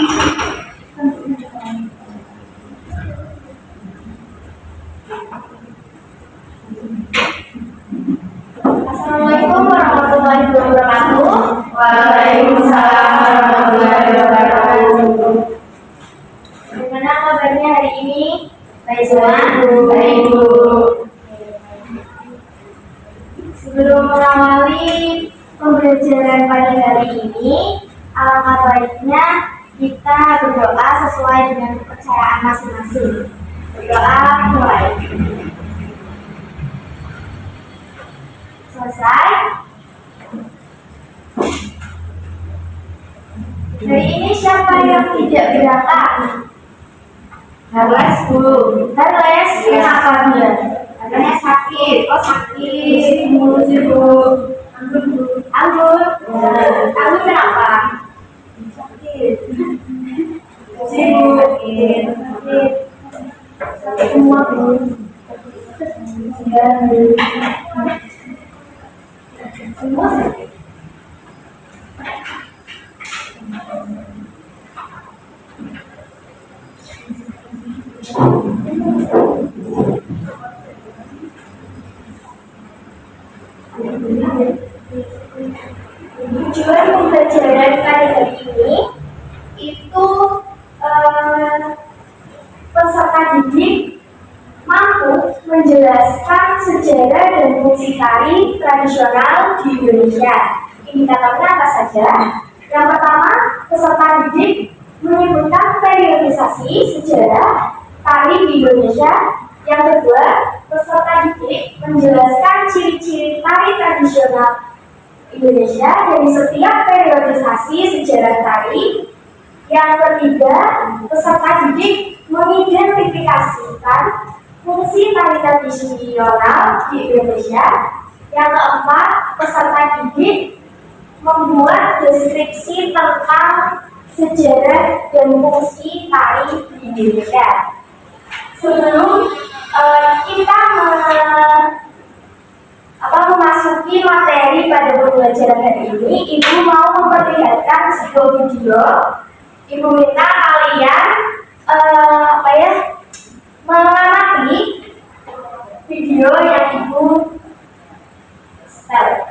Assalamualaikum warahmatullahi wabarakatuh. Waalaikumsalam warahmatullahi wabarakatuh. Bagaimana kabarnya hari ini? Baik semua? Baik Bu. Sebelum mengawali pembelajaran pada hari ini, alangkah baiknya kita berdoa sesuai dengan kepercayaan masing-masing. Berdoa mulai. Selesai. Hari ini siapa yang tidak berangkat? Harles Bu. Harles, kenapa dia? Katanya sakit. Oh sakit. Bu. Anggur. Anggur kenapa? Sakit. Sakit. Sakit semua Bu. Semua sakit. Tujuan pembelajaran pada hari ini itu peserta didik mampu menjelaskan sejarah dan fungsi tari tradisional di Indonesia. Indikatornya apa saja? Yang pertama, peserta didik menyebutkan periodisasi sejarah tari di Indonesia. Yang kedua, peserta didik menjelaskan ciri-ciri tari tradisional Indonesia dari setiap periodisasi sejarah tari. Yang ketiga, peserta didik mengidentifikasikan fungsi tari tradisional di Indonesia. Yang keempat, peserta didik membuat deskripsi tentang sejarah dan fungsi tari di Indonesia. Sebelum kita memasuki materi pada pembelajaran hari ini, Ibu mau memperlihatkan sebuah video. Ibu minta kalian mengamati video yang Ibu setel.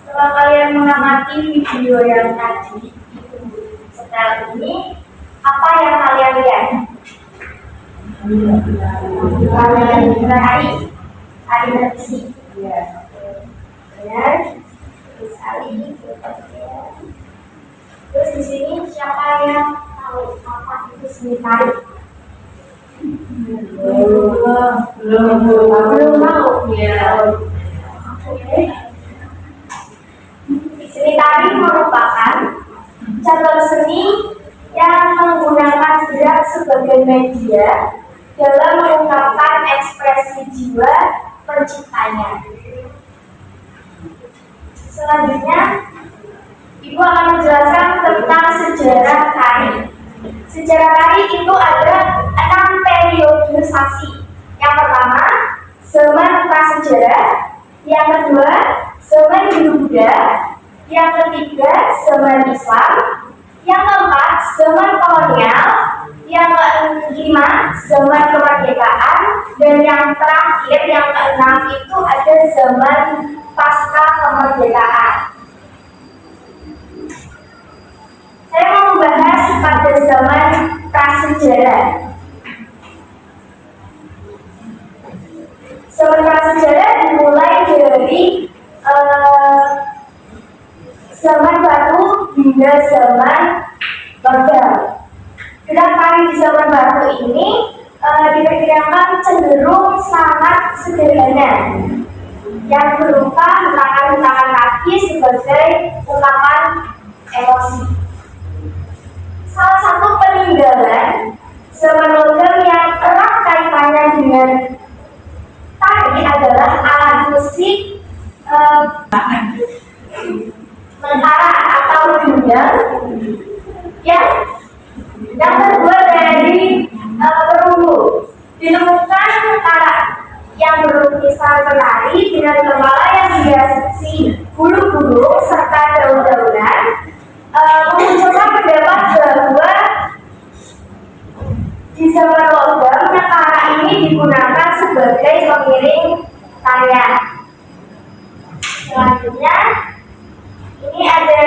Setelah kalian mengamati video yang tadi setelah ini, apa yang kalian lihat? Kalian hari tradisi. Benar? Terus di sini siapa yang tahu apa itu seni tari? Belum tahu. Oke. Seni tari merupakan cabang seni yang menggunakan gerak sebagai media dalam mengungkapkan ekspresi jiwa penciptanya. Selanjutnya, Ibu akan menjelaskan tentang sejarah tari. Sejarah tari itu ada 6 periodisasi. Yang pertama, zaman prasejarah. Yang kedua, zaman Hindu-Buddha. Yang ketiga, zaman Islam. Yang keempat, zaman kolonial. Yang kelima, zaman kemerdekaan. Dan yang terakhir, yang keenam itu ada zaman pasca kemerdekaan. Saya mau membahas pada zaman prasejarah. Zaman prasejarah dimulai dari zaman batu hingga zaman logam. Gerak tari di zaman batu ini diperkirakan cenderung sangat sederhana, yang berupa hentakan-hentakan kaki sebagai ungkapan emosi. Salah satu peninggalan zaman logam yang erat kaitannya dengan tari adalah alat musik mentara atau gendang yang terbuat dari perunggu. Ditemukan mentara yang berlukisan penari dengan kepala yang dihiasi bulu-bulu serta daun-daunan memunculkan pendapat bahwa di zaman logam mentara ini digunakan sebagai pengiring tarian. Selanjutnya, ini ada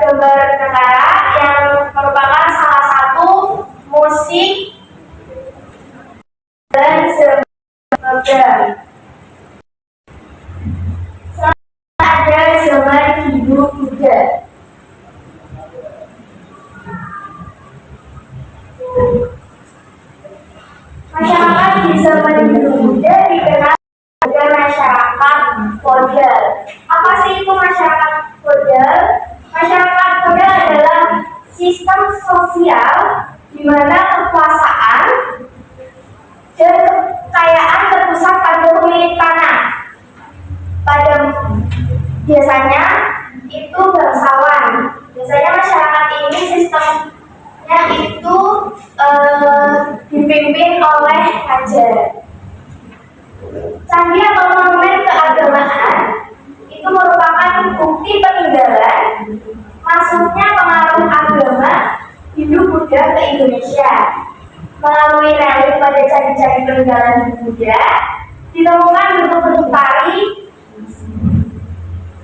gambar mentara yang merupakan salah satu musik dan zaman logam. Selanjutnya ada zaman Hindu-Buddha. Masyarakat di zaman Hindu-Buddha dikenal sebagai masyarakat feodal. Apa sih itu masyarakat feodal? Masyarakat feodal adalah sistem sosial di mana kekuasaan dan kekayaan terpusat pada pemilik tanah. Biasanya itu bangsawan. Biasanya masyarakat ini sistemnya itu dipimpin oleh raja. Candi atau monumen keagamaan itu merupakan bukti peninggalan masuknya pengaruh agama Hindu-Buddha ke Indonesia. Melalui relief pada candi-candi peninggalan Hindu-Buddha ditemukan bentuk-bentuk tari,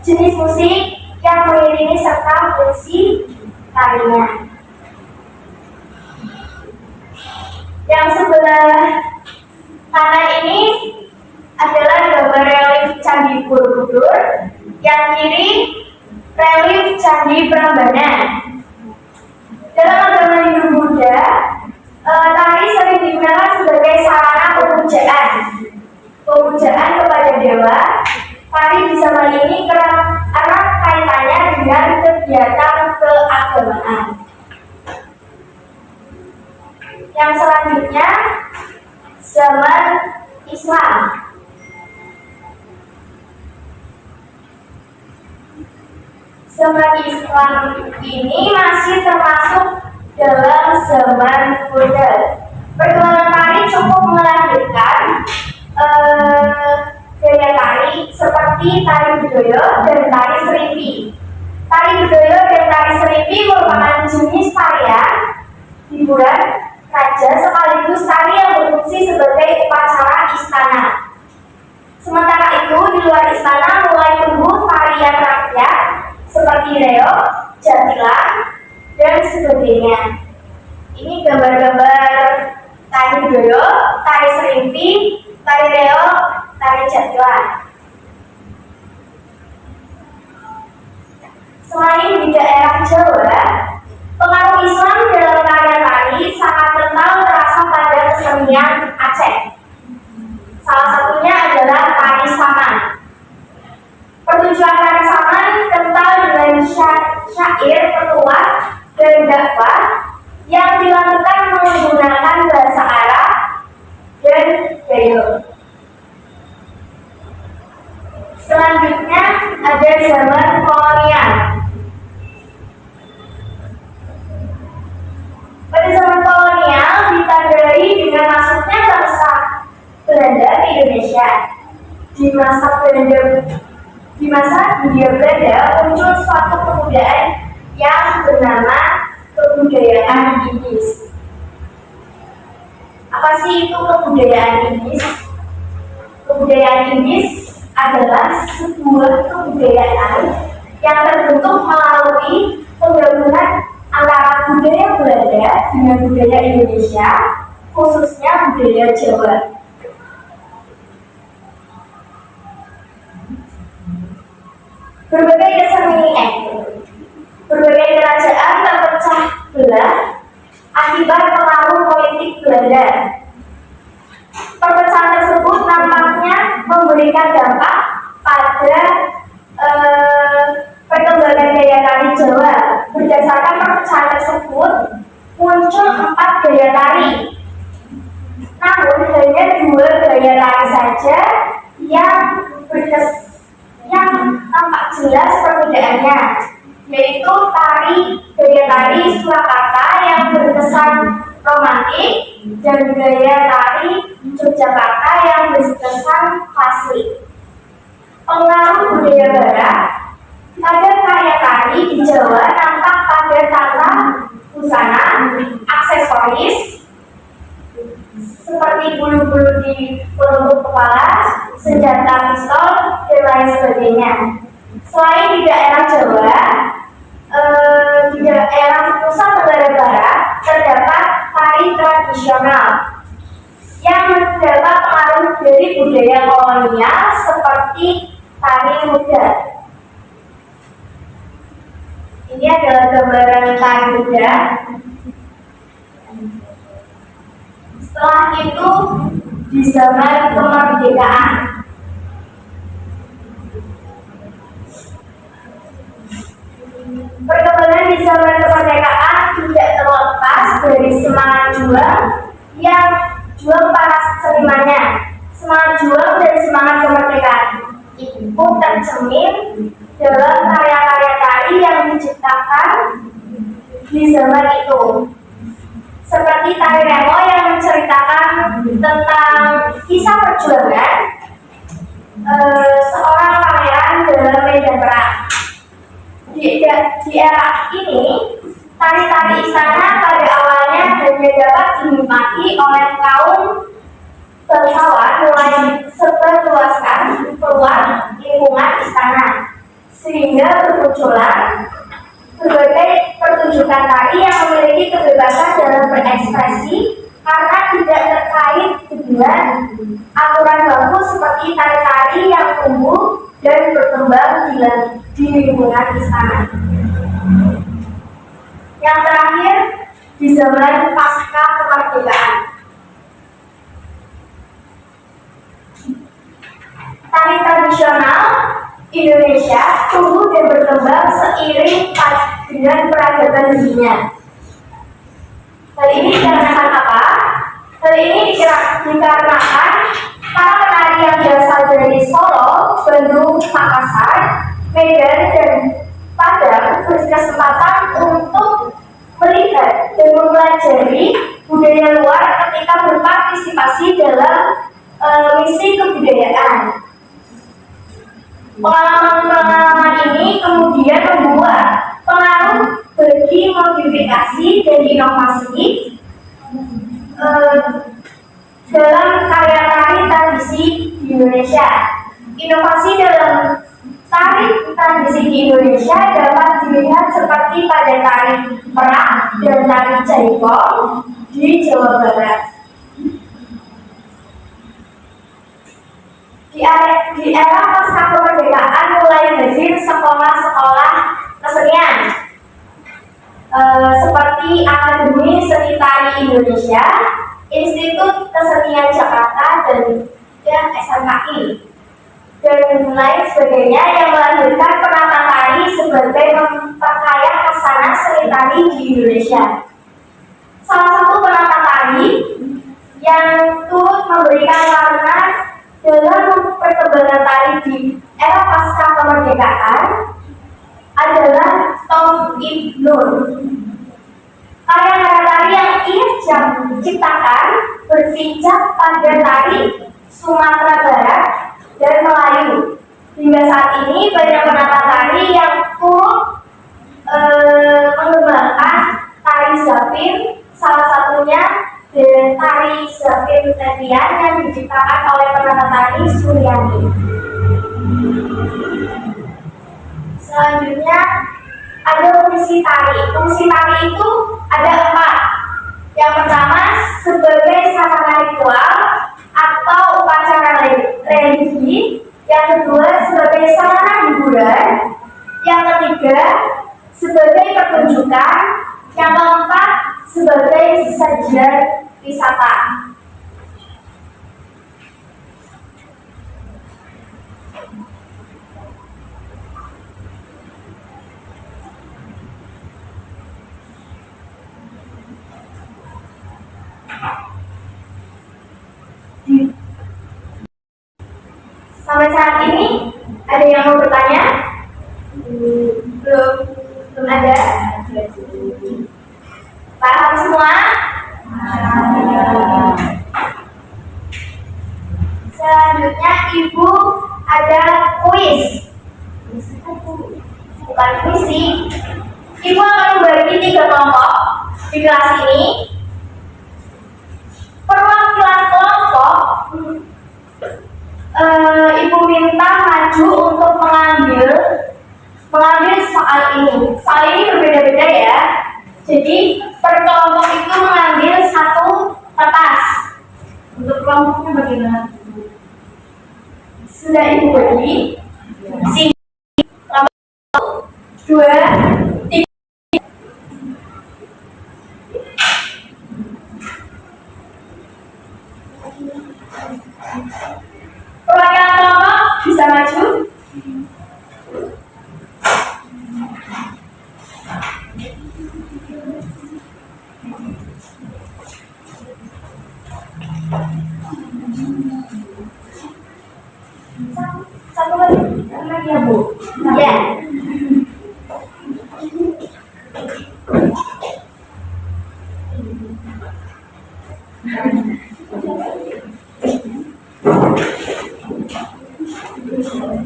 jenis musik yang mengiringi serta fungsi tarinya. Yang sebelah kanan ini adalah gambar relief Candi Borobudur, yang kiri relief Candi Prambanan. Dalam agama Hindu-Buddha, tari sering digunakan sebagai sarana pemujaan kepada dewa. Tari di zaman ini erat kaitannya dengan kegiatan keagamaan. Yang selanjutnya, zaman Islam. Zaman Islam ini masih termasuk dalam zaman feodal. Perkembangan tari cukup melahirkan gaya tari seperti tari budaya dan tari seripi. Tari budaya dan tari seripi merupakan jenis tarian hiburan raja sekaligus tari yang berfungsi sebagai upacara istana. Sementara itu, di luar istana mulai tumbuh tarian rakyat seperti reog, jatilan, dan sebagainya. Ini gambar-gambar tari budaya, tari serimpi, tari reog, tari jatilan. Selain di daerah Jawa, pengaruh Islam dalam karya tari sangat kental terasa pada kesenian Aceh. Salah satunya adalah tari saman. Pertunjukan tari saman kental dengan syair, petuah, dan dakwah yang dilakukan menggunakan bahasa Arab dan Gayo. Selanjutnya ada zaman kolonial. Pada zaman kolonial ditandai dengan masuknya bangsa Belanda ke Indonesia. Di masa Hindia Belanda muncul suatu kebudayaan yang bernama kebudayaan Inggris. Apa sih itu kebudayaan Inggris? Kebudayaan Inggris adalah sebuah kebudayaan yang terbentuk melalui penggabungan antara budaya Belanda dengan budaya Indonesia, khususnya budaya Jawa. Berbagai kerajaan terpecah belah akibat pengaruh politik Belanda. Perpecahan tersebut nampaknya memberikan dampak pada perkembangan gaya tari Jawa. Berdasarkan perpecahan tersebut, muncul 4 gaya tari. Namun hanya 2 gaya tari saja yang tampak jelas perbedaannya, yaitu gaya tari Surakarta yang berkesan romantik dan gaya tari Yogyakarta yang berkesan klasik. Pengaruh budaya Barat pada karya tari di Jawa nampak pada tata busana, aksesoris seperti bulu-bulu di pelembut kepala, senjata pistol, dan lain sebagainya. Selain di daerah Jawa, di daerah Nusa Tenggara Barat terdapat tari tradisional yang mendapat pengaruh dari budaya kolonial seperti tari muda. Ini adalah gambaran tari muda. Setelah itu di zaman kemerdekaan, perkembangan di zaman kemerdekaan tidak terlepas dari semangat juang para senimannya. Semangat juang dan semangat kemerdekaan itu tercermin dalam karya-karya tari yang diciptakan di zaman itu. Seperti tari remo yang menceritakan tentang kisah perjuangan seorang pangeran dalam medan perang. Di era ini, tari-tari istana pada awalnya hanya dapat dinikmati oleh kaum bangsawan mulai sebarluaskan keluar lingkungan istana, sehingga bermunculan berbagai pertunjukan tari yang memiliki kebebasan dalam berekspresi karena tidak terkait dengan aturan baku seperti tari-tari yang tumbuh dan berkembang di lingkungan istana. Yang terakhir, di zaman pasca kemerdekaan, tari tradisional Indonesia tumbuh dan berkembang seiring dengan peradaban dunia. Hal ini dikarenakan apa? Hal ini dikarenakan para penari yang berasal dari Solo, Bandung, Makassar, Medan, dan Padang berkesempatan untuk melihat dan mempelajari budaya luar ketika berpartisipasi dalam misi kebudayaan. Pengalaman-pengalaman ini kemudian membuat pengaruh bagi modifikasi dan inovasi dalam karya tari tradisi di Indonesia. Inovasi dalam tari tradisi di Indonesia dapat dilihat seperti pada tari perak dan tari jaipong di Jawa Barat. Di era pasca kemerdekaan mulai hadir sekolah-sekolah kesenian seperti Akademi Seni Tari Indonesia, Institut Kesenian Jakarta, dan SMKI, dan lain sebagainya yang melahirkan penata tari sebagai memperkaya khasana seni tari di Indonesia. salah satu penata tari yang turut memberikan warna dalam perkembangan tari di era pasca kemerdekaan adalah Tom Ibnur. Karya-karya tari yang ia ciptakan berpijak pada tari Sumatera Barat dan Melayu. Hingga saat ini banyak penata tari yang turut mengembangkan tari zapin, salah satunya tari zapin tetian yang diciptakan oleh penata tari Suryani. Selanjutnya ada fungsi tari. Fungsi tari itu ada 4. Yang pertama sebagai sarana ritual atau upacara religi. Yang kedua sebagai sarana hiburan. Yang ketiga sebagai pertunjukan. Yang keempat sebagai sajian wisata. Sampai saat ini ada yang mau bertanya? Belum ada. Paham semua? Selanjutnya ibu ada kuis. Bukan puisi. Ibu akan membagi 3 kelompok di kelas ini. Perwakilan kelompok ibu minta maju untuk mengambil soal ini. Soal ini berbeda-beda ya. Jadi per kelompok itu mengambil 1 kertas. Untuk kelompoknya bagaimana? Sudah ibu bagi. Sini. 2, 3. Perwakilan kelompok bisa maju. Satu lagi ya Bu. Ya.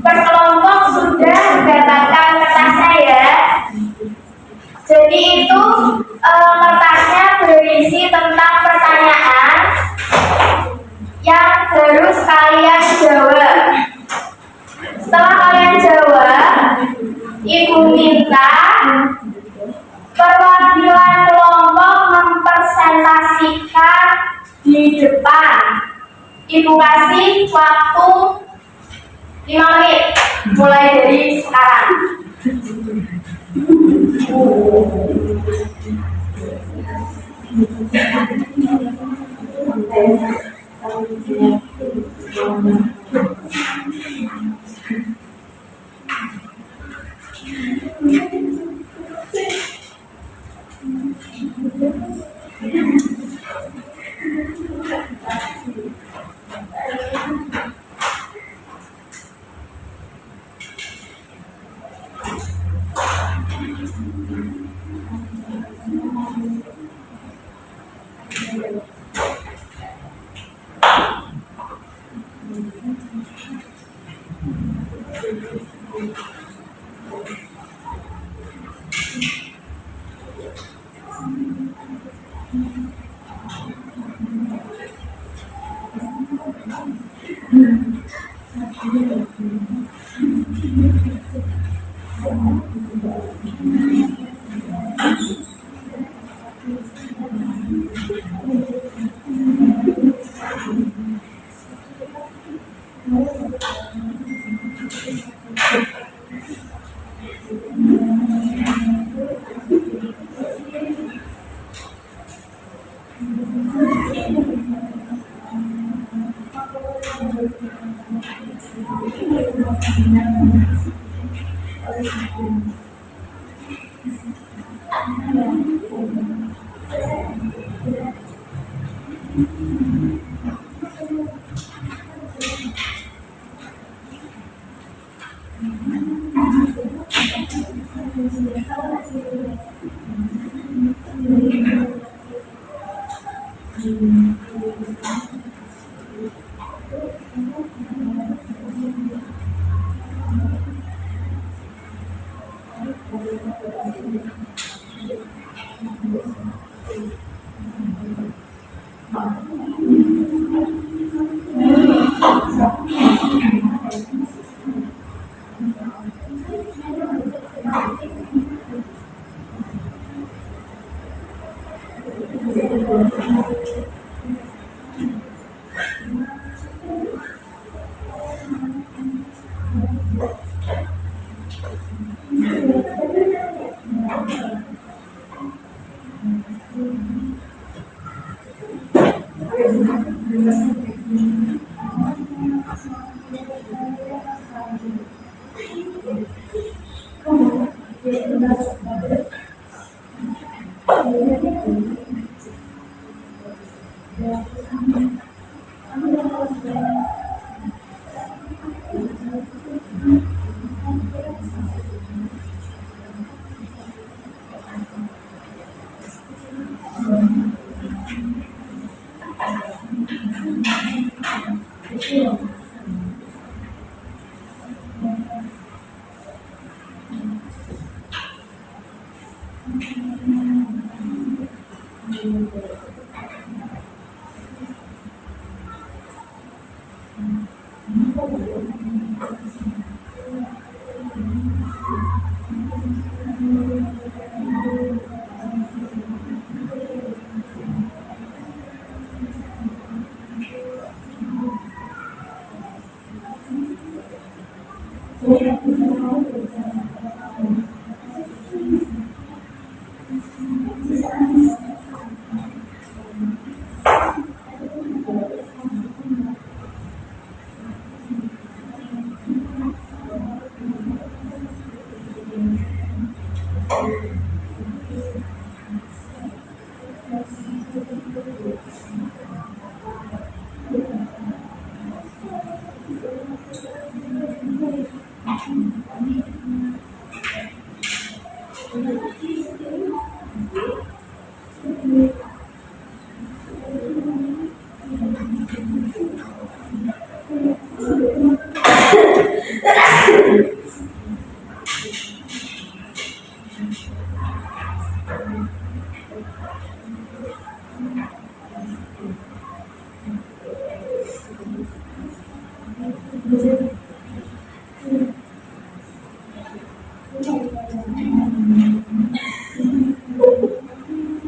Per kelompok sudah mendapatkan kertasnya ya. Jadi itu kertasnya berisi tentang pertanyaan yang harus kalian jawab. Setelah kalian jawab, ibu minta perwakilan kelompok mempresentasikan di depan. Ibu kasih waktu 5 menit mulai dari sekarang.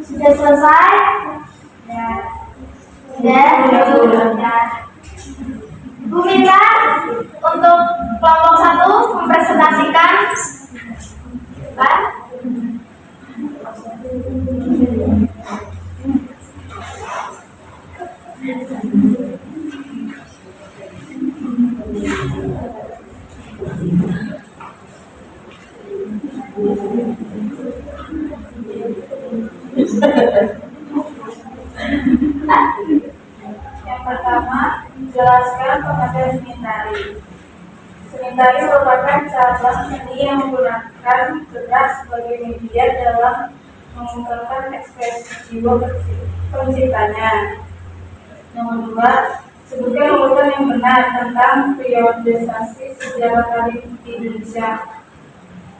Sudah selesai? Ya. Sudah? Ya. Bu minta untuk kelompok 1 mempresentasikan kan? Yang pertama, jelaskan pengertian seni tari. Seni tari merupakan cabang seni yang menggunakan gerak sebagai media dalam mengungkapkan ekspresi jiwa penciptanya. Yang kedua, sebutkan urutan yang benar tentang periodisasi sejarah tari di Indonesia.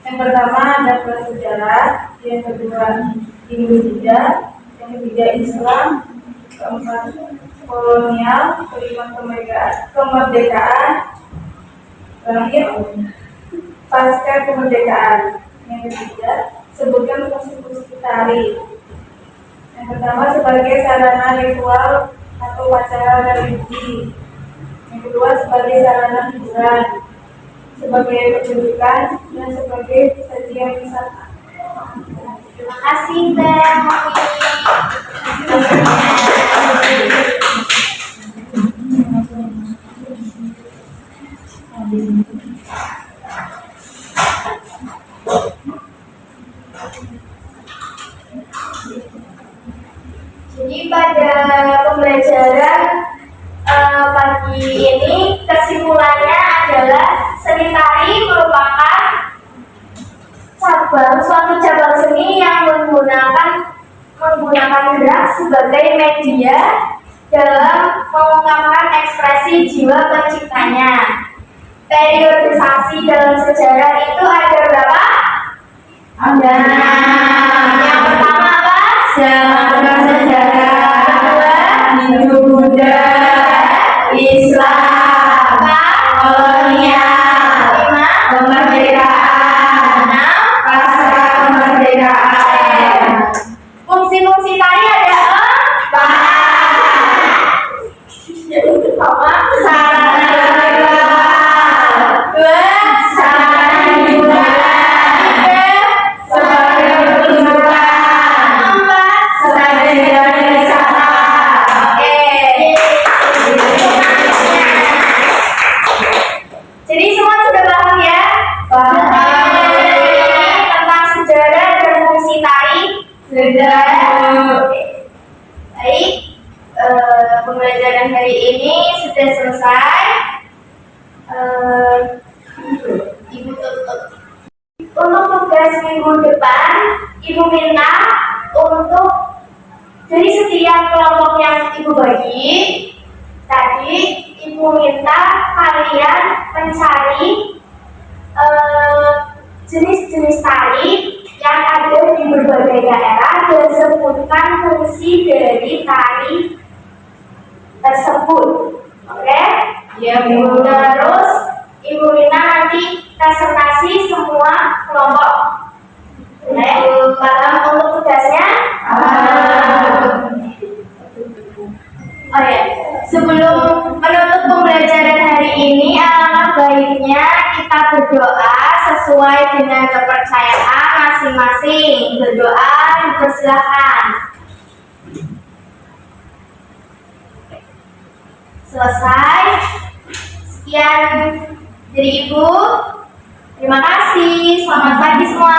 Yang pertama ada prasejarah, yang kedua Hindu-Buddha, yang ketiga Islam, keempat kolonial, kelima kemerdekaan, terakhir pasca kemerdekaan. Yang ketiga, sebutkan fungsi-fungsi tari. Yang pertama sebagai sarana ritual atau upacara religi. Yang kedua sebagai sarana hiburan, sebagai pertunjukan, dan sebagai sajian wisata. Terima kasih Teh Jadi pada pembelajaran pagi ini kesimpulannya adalah seni tari merupakan suatu cabang seni yang menggunakan gerak sebagai media dalam mengungkapkan ekspresi jiwa penciptanya. Periodisasi dalam sejarah itu ada berapa? Ada. Yang pertama apa? Zaman sejarah. Kedua, Hindu-Buddha, Islam, kolonial. Kelima, kemerdekaan. Pasca kemerdekaan. Fungsi-fungsi tari ada empat. Oke. Baik, pembelajaran hari ini sudah selesai. Ibu tutup. Untuk tugas minggu depan, Ibu minta untuk dari setiap kelompok yang Ibu bagi, tadi Ibu minta kalian mencari jenis-jenis tari yang ada di berbagai daerah dan sebutkan fungsi dari tari tersebut. Oke? Ya, Bu. Terus Ibu minta nanti presentasi semua kelompok. Paham untuk tugasnya? Oh ya, sebelum menutup pembelajaran hari ini, alangkah baiknya kita berdoa sesuai dengan kepercayaan masing-masing. Berdoa, dipersilakan. Selesai. Sekian dari Ibu. Terima kasih. Selamat pagi semua.